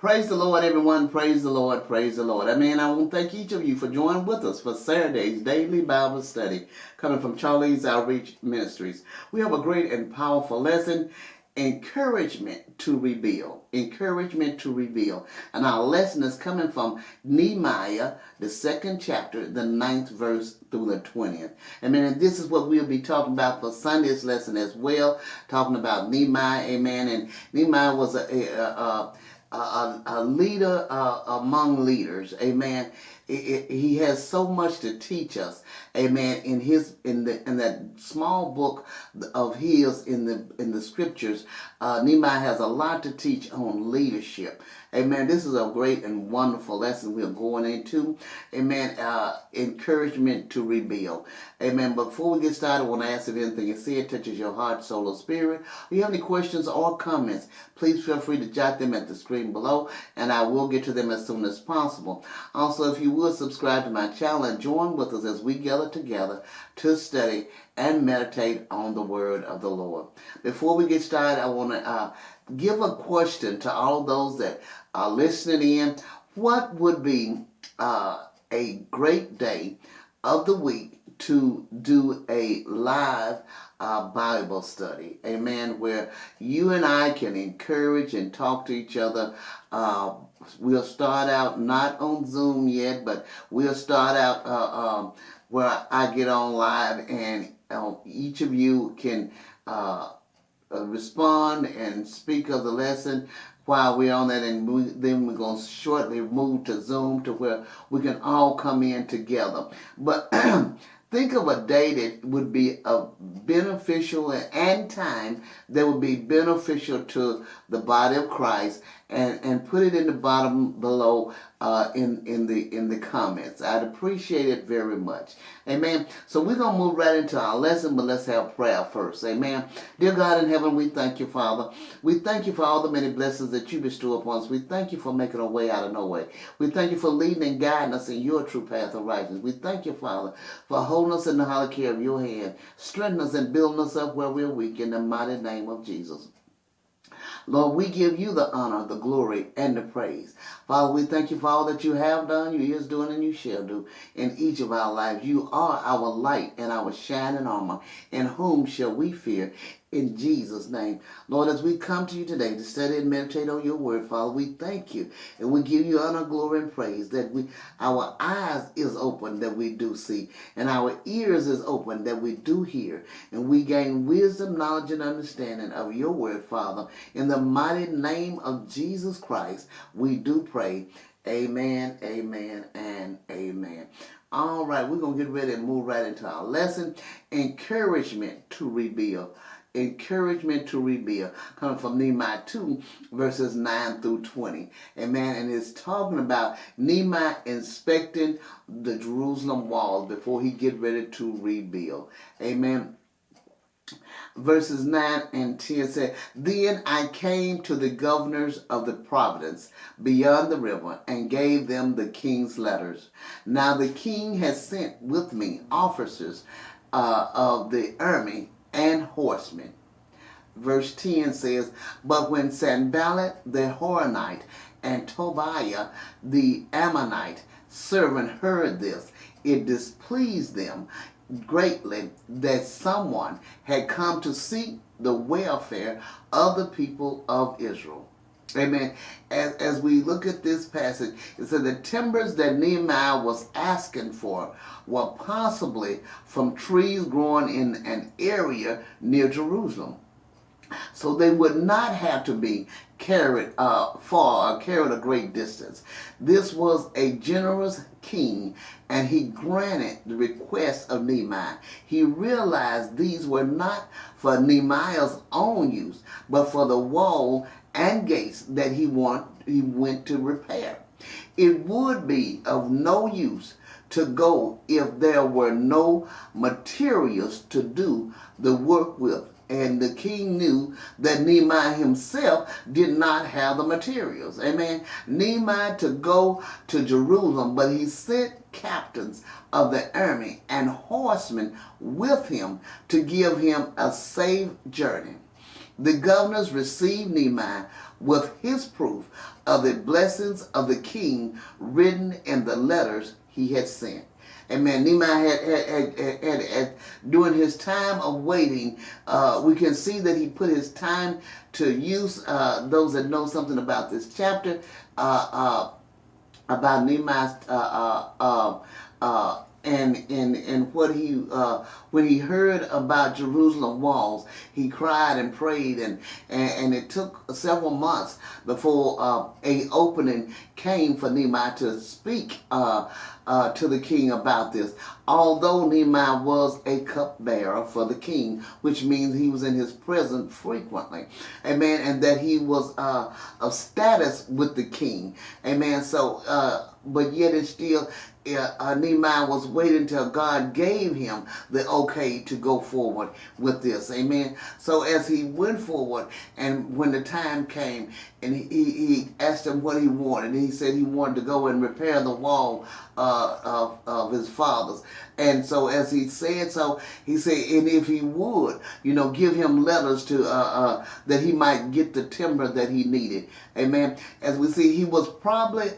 Praise the Lord, everyone. Praise the Lord. Praise the Lord. Amen. I want to thank each of you for joining with us for Saturday's daily Bible study coming from Charlie's Outreach Ministries. We have a great and powerful lesson, encouragement to rebuild. Encouragement to rebuild. And our lesson is coming from Nehemiah, the 2nd chapter, the 9th verse through the 20th. Amen. And this is what we'll be talking about for Sunday's lesson as well, talking about Nehemiah. Amen. And Nehemiah was a leader among leaders. Amen. He has so much to teach us. Amen. In that small book of his in the scriptures, Nehemiah has a lot to teach on leadership. Amen. This is a great and wonderful lesson we're going into. Amen. Encouragement to rebuild. Amen. But before we get started, I want to ask if anything is said touches your heart, soul, or spirit. If you have any questions or comments, please feel free to jot them at the screen below, and I will get to them as soon as possible. Also, if you would subscribe to my channel and join with us as we gather together to study and meditate on the word of the Lord. Before we get started, I want to give a question to all those that are listening in. What would be a great day of the week to do a live Bible study? Amen. Where you and I can encourage and talk to each other. We'll start out not on Zoom yet, but we'll start out where I get on live, and each of you can respond and speak of the lesson while we're on that, and then we're going to shortly move to Zoom to where we can all come in together. But think of a day that would be beneficial and time that would be beneficial to the body of Christ, and put it in the bottom below in the comments. I'd appreciate it very much. Amen. So we're going to move right into our lesson, but let's have prayer first. Amen. Dear God in heaven, we thank you, Father. We thank you for all the many blessings that you bestow upon us. We thank you for making a way out of no way. We thank you for leading and guiding us in your true path of righteousness. We thank you, Father, for holding us in the hollow care of your hand, strengthening us and building us up where we're weak, in the mighty name of Jesus. Lord, we give you the honor, the glory, and the praise. Father, we thank you for all that you have done, you is doing, and you shall do in each of our lives. You are our light and our shining armor. In whom shall we fear? In Jesus' name. Lord, as we come to you today to study and meditate on your word, Father, we thank you and we give you honor, glory, and praise that our eyes is open that we do see, and our ears is open that we do hear, and we gain wisdom, knowledge, and understanding of your word, Father. In the mighty name of Jesus Christ, we do pray. Amen, amen, and amen. All right, we're going to get ready and move right into our lesson, encouragement to rebuild. Encouragement to rebuild, coming from Nehemiah 2, verses 9 through 20. Amen. And it's talking about Nehemiah inspecting the Jerusalem walls before he get ready to rebuild. Amen. Verses 9 and 10 say, Then I came to the governors of the province beyond the river and gave them the king's letters. Now the king has sent with me officers of the army and horsemen. Verse 10 says, But when Sanballat the Horonite and Tobiah the Ammonite servant heard this, it displeased them greatly that someone had come to seek the welfare of the people of Israel. Amen. As we look at this passage, it said the timbers that Nehemiah was asking for were possibly from trees growing in an area near Jerusalem. So they would not have to be carried far or carried a great distance. This was a generous king, and he granted the request of Nehemiah. He realized these were not for Nehemiah's own use, but for the wall and gates that he went to repair. It would be of no use to go if there were no materials to do the work with. And the king knew that Nehemiah himself did not have the materials. Amen. Nehemiah to go to Jerusalem, but he sent captains of the army and horsemen with him to give him a safe journey. The governors received Nehemiah with his proof of the blessings of the king written in the letters he had sent. Amen. Nehemiah had during his time of waiting, we can see that he put his time to use. Those that know something about this chapter, about Nehemiah's and what he when he heard about Jerusalem walls, he cried and prayed, and it took several months before a opening came for Nehemiah to speak to the king about this. Although Nehemiah was a cupbearer for the king, which means he was in his presence frequently, amen, and that he was of status with the king, amen. So, but yet and still, Nehemiah was waiting till God gave him the okay to go forward with this, amen. So as he went forward, and when the time came, and he asked him what he wanted, and he said he wanted to go and repair the wall of his fathers. And so as he said so, he said, and if he would, give him letters to that he might get the timber that he needed. Amen. As we see, he was probably,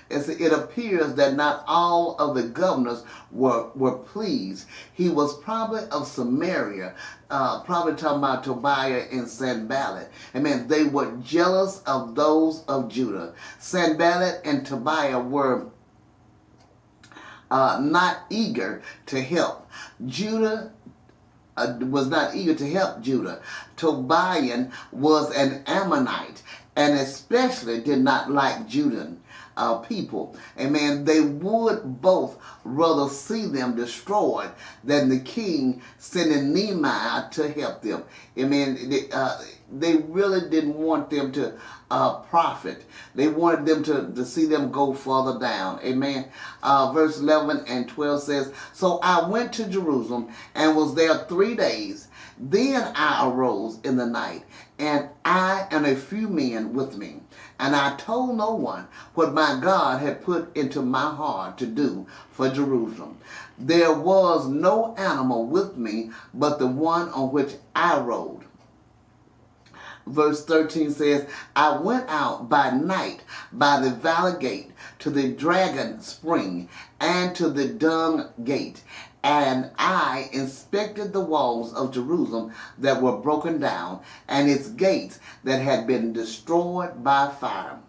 as it appears that not all of the governors were pleased. He was probably of Samaria, probably talking about Tobiah and Sanballat. Amen. They were jealous of those of Judah. Sanballat and Tobiah were not eager to help. Judah was not eager to help Judah. Tobiah was an Ammonite and especially did not like Judah people. Amen. They would both rather see them destroyed than the king sending Nehemiah to help them. Amen. They really didn't want them to profit. They wanted them to see them go further down. Amen. Verse 11 and 12 says, "So I went to Jerusalem and was there 3 days. Then I arose in the night, and I and a few men with me. And I told no one what my God had put into my heart to do for Jerusalem. There was no animal with me but the one on which I rode." Verse 13 says, "I went out by night by the Valley Gate to the Dragon Spring and to the Dung Gate, and I inspected the walls of Jerusalem that were broken down, and its gates that had been destroyed by fire."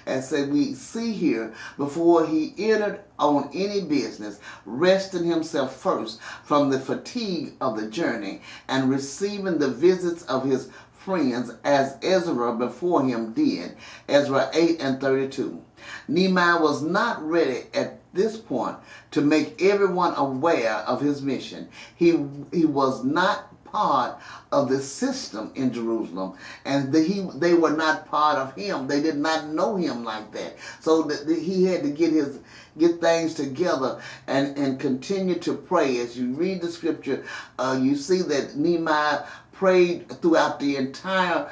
And so we see here, before he entered on any business, resting himself first from the fatigue of the journey and receiving the visits of his friends, as Ezra before him did. Ezra 8 and 32. Nehemiah was not ready at this point to make everyone aware of his mission. He was not part of the system in Jerusalem, and they were not part of him. They did not know him like that. So he had to get things together and continue to pray. As you read the scripture, you see that Nehemiah prayed throughout the entire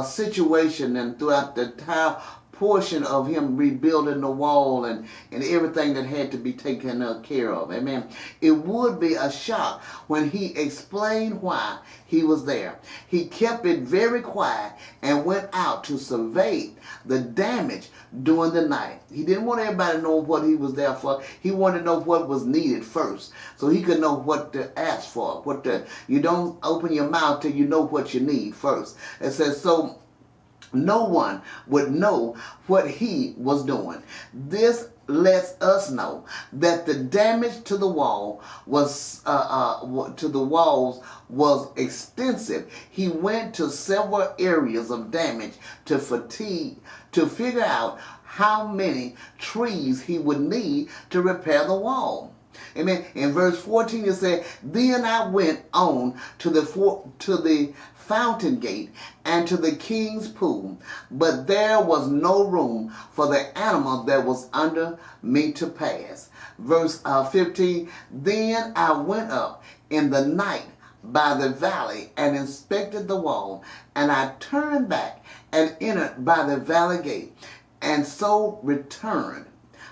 situation and throughout the entire portion of him rebuilding the wall and everything that had to be taken care of. Amen. It would be a shock when he explained why he was there. He kept it very quiet and went out to survey the damage during the night. He didn't want everybody to know what he was there for. He wanted to know what was needed first, so he could know what to ask for. You don't open your mouth till you know what you need first. It says, so no one would know what he was doing. This lets us know that the damage to the wall was was extensive. He went to several areas of damage to figure out how many trees he would need to repair the wall. Amen. In verse 14 it said, "Then I went on to the fountain gate and to the king's pool, but there was no room for the animal that was under me to pass." Verse 15, "Then I went up in the night by the valley and inspected the wall, and I turned back and entered by the valley gate, and so returned."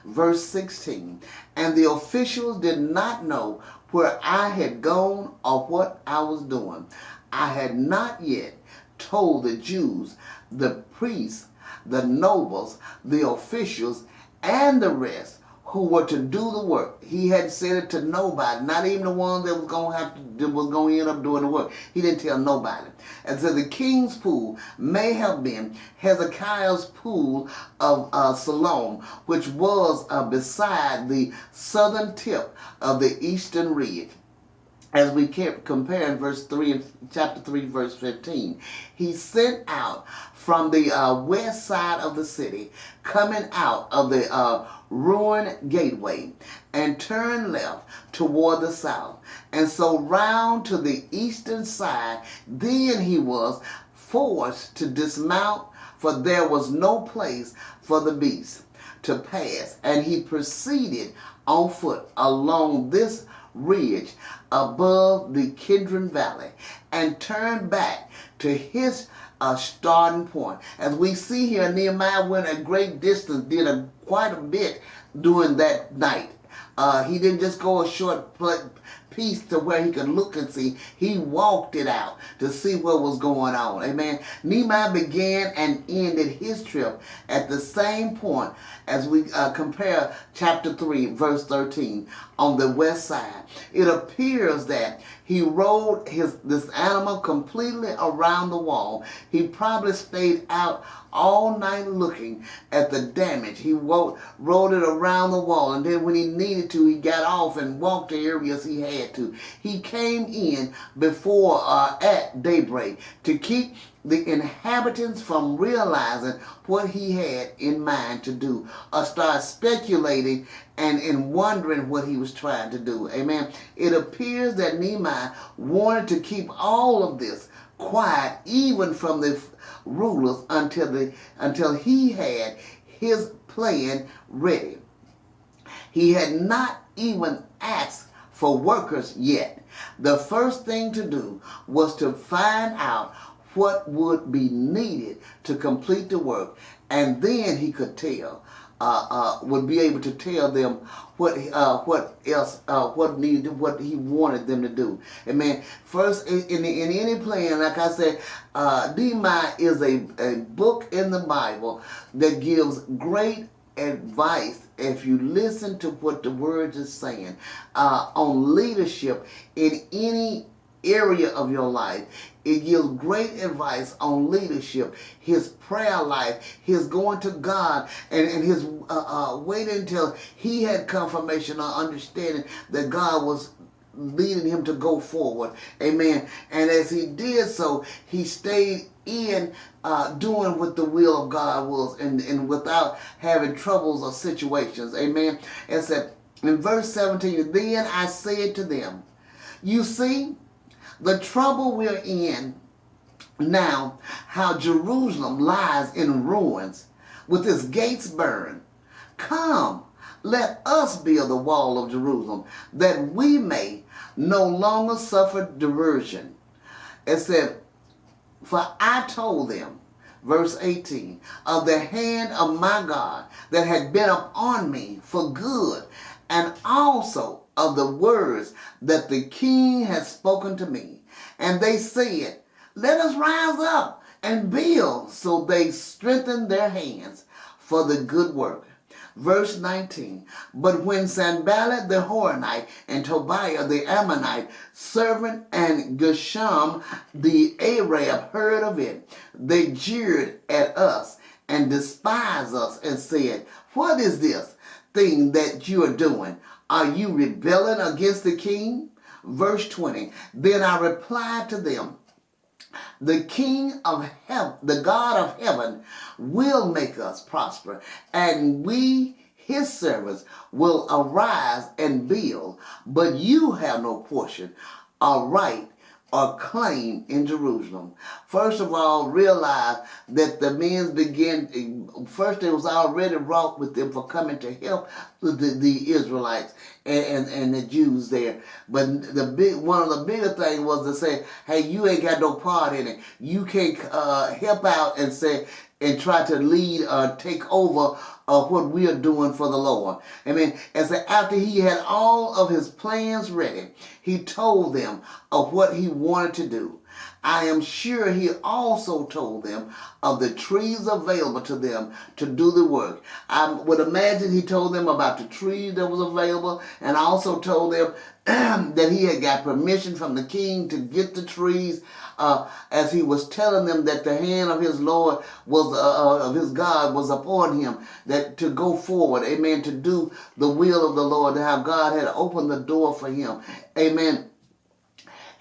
Verse 16, "And the officials did not know where I had gone or what I was doing. I had not yet told the Jews, the priests, the nobles, the officials, and the rest who were to do the work. He hadn't said it to nobody, not even the ones that was going to end up doing the work. He didn't tell nobody. And so the king's pool may have been Hezekiah's pool of Siloam, which was beside the southern tip of the eastern ridge. As we kept comparing verse 3, chapter 3, verse 15, he sent out from the west side of the city, coming out of the ruined gateway, and turned left toward the south, and so round to the eastern side. Then he was forced to dismount, for there was no place for the beast to pass, and he proceeded on foot along this ridge above the Kidron Valley, and turned back to his starting point. As we see here, Nehemiah went a great distance, did quite a bit during that night. He didn't just go a short piece to where he could look and see. He walked it out to see what was going on. Amen. Nehemiah began and ended his trip at the same point as we compare chapter 3, verse 13, on the west side. It appears that he rode this animal completely around the wall. He probably stayed out all night looking at the damage. He rode it around the wall, and then when he needed to, he got off and walked the areas he had to. He came in before at daybreak to keep the inhabitants from realizing what he had in mind to do, or start speculating and wondering what he was trying to do. Amen. It appears that Nehemiah wanted to keep all of this quiet, even from the rulers, until he had his plan ready. He had not even asked for workers yet. The first thing to do was to find out what would be needed to complete the work, and then he could would be able to tell them what he wanted them to do. Amen. First, in any plan, like I said, Nehemiah is a book in the Bible that gives great advice if you listen to what the word is saying on leadership in any area of your life. It gives great advice on leadership, his prayer life, his going to God, and his waiting until he had confirmation or understanding that God was leading him to go forward. Amen. And as he did so, he stayed in doing what the will of God was, and without having troubles or situations. Amen. And said in verse 17, then I said to them, you see, the trouble we're in now, how Jerusalem lies in ruins with its gates burned. Come, let us build the wall of Jerusalem, that we may no longer suffer diversion. It said, for I told them, verse 18, of the hand of my God that had been upon me for good, and also of the words that the king had spoken to me. And they said, let us rise up and build. So they strengthened their hands for the good work. Verse 19, but when Sanballat the Horonite and Tobiah the Ammonite servant and Geshem the Arab heard of it, they jeered at us and despised us and said, what is this thing that you are doing? Are you rebelling against the king? Verse 20, then I replied to them, the King of heaven, the God of heaven, will make us prosper, and we, his servants, will arise and build, but you have no portion or right or claim in Jerusalem. First of all, realize that the men first it was already wrought with them for coming to help the Israelites and the Jews there. But one of the bigger things was to say, hey, you ain't got no part in it. You can't help out and try to lead or take over what we are doing for the Lord. Amen. And so after he had all of his plans ready, he told them of what he wanted to do. I am sure he also told them of the trees available to them to do the work. I would imagine he told them about the trees that was available, and also told them that he had got permission from the king to get the trees, as he was telling them that the hand of his Lord was, of his God was upon him, that to go forward, amen, to do the will of the Lord, to have God had opened the door for him, amen.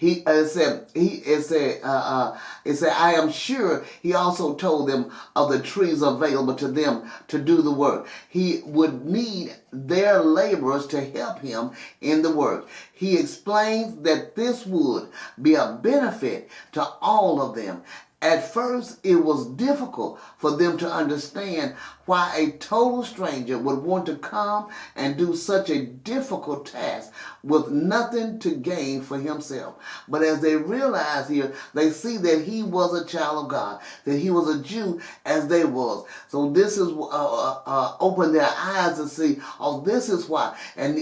It said, I am sure he also told them of the trees available to them to do the work. He would need their laborers to help him in the work. He explains that this would be a benefit to all of them. At first, it was difficult for them to understand why a total stranger would want to come and do such a difficult task with nothing to gain for himself. But as they realize here, they see that he was a child of God, that he was a Jew as they was. So this is open their eyes to see, oh, this is why. And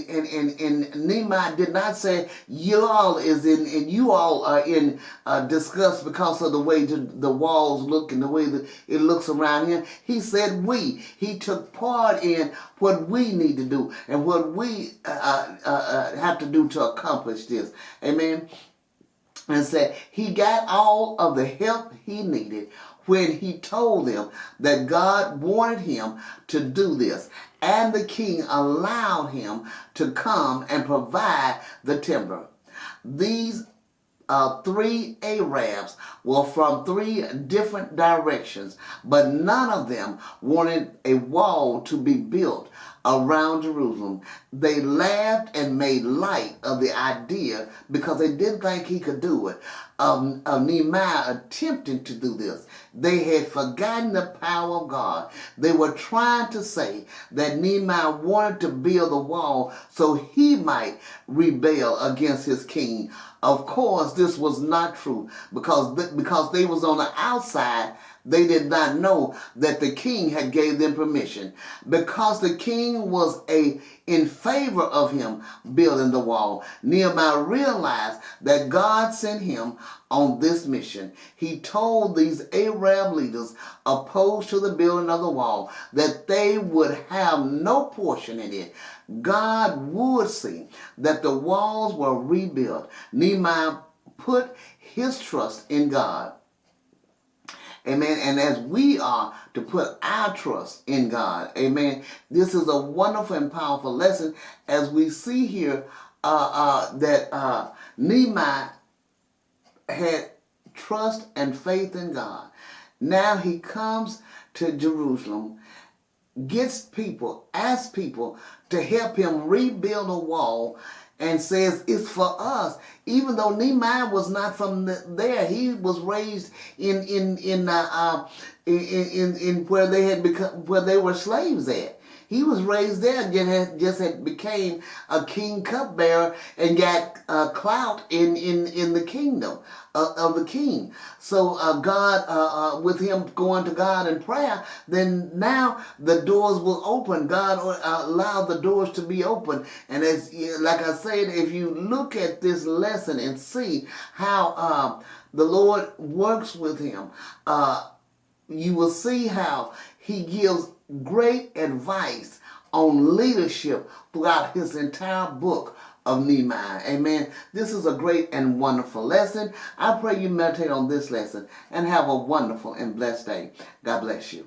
Nehemiah did not say you all are in disgust because of the way the walls look and the way that it looks around here. He said we. He took part in what we need to do and what we have to do to accomplish this. Amen. And said he got all of the help he needed when he told them that God wanted him to do this. And the king allowed him to come and provide the timber. These 3 Arabs were from 3 different directions, but none of them wanted a wall to be built around Jerusalem. They laughed and made light of the idea because they didn't think he could do it. Nehemiah attempting to do this. They had forgotten the power of God. They were trying to say that Nehemiah wanted to build a wall so he might rebel against his king. Of course, this was not true because they was on the outside. They did not know that the king had gave them permission. Because the king was in favor of him building the wall, Nehemiah realized that God sent him on this mission. He told these Arab leaders opposed to the building of the wall that they would have no portion in it. God would see that the walls were rebuilt. Nehemiah put his trust in God. Amen. And as we are to put our trust in God, amen, this is a wonderful and powerful lesson as we see here that Nehemiah had trust and faith in God. Now he comes to Jerusalem, asks people to help him rebuild a wall, and says it's for us. Even though Nehemiah was not from there, he was raised in where they had become, where they were slaves at. He was raised there and just had became a king cupbearer and got clout in the kingdom of the king. So God, with him going to God in prayer, then now the doors will open. God allowed the doors to be open. And as like I said, if you look at this lesson and see how the Lord works with him, you will see how he gives great advice on leadership throughout his entire book of Nehemiah. Amen. This is a great and wonderful lesson. I pray you meditate on this lesson and have a wonderful and blessed day. God bless you.